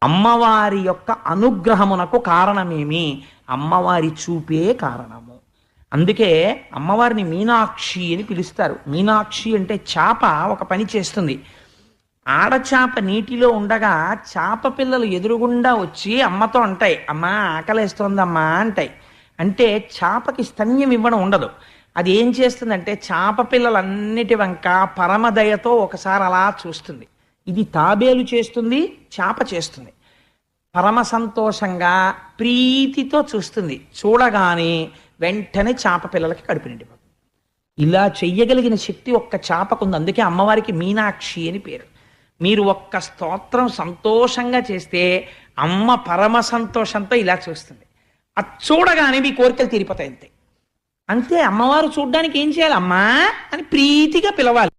అమ్మవారి యొక్క అనుగ్రహమునకు కారణమేమి? అమ్మవారి చూపే కారణము. అందుకే అమ్మవారిని మీనాక్షి అని పిలుస్తారు. మీనాక్షి అంటే చాప ఒక పని చేస్తుంది. ఆడచాప నీటిలో ఉండగా చాప పిల్లలు ఎదురుగుండా వచ్చి అమ్మతో అంటాయి, అమ్మా ఆకలేస్తోందమ్మా అంటాయి. అంటే చాపకి స్తన్యం ఇవ్వడం ఉండదు. అది ఏం చేస్తుందంటే చాప పిల్లలన్నిటి వంక పరమదయతో ఒకసారి అలా చూస్తుంది. ఇది తాబేలు చేస్తుంది, చాప చేస్తుంది. పరమ సంతోషంగా ప్రీతితో చూస్తుంది. చూడగానే వెంటనే చాప పిల్లలకి కడుపు నిండిపోతుంది. ఇలా చెయ్యగలిగిన శక్తి ఒక్క చాపకుంది. అందుకే అమ్మవారికి మీనాక్షి అని పేరు. మీరు ఒక్క స్తోత్రం సంతోషంగా చేస్తే అమ్మ పరమ సంతోషంతో ఇలా చూస్తుంది. అది చూడగానే మీ కోరికలు తీరిపోతాయి. అంతే. అంతే. అమ్మవారు చూడ్డానికి ఏం చేయాలి? అమ్మా అని ప్రీతిగా పిలవాలి.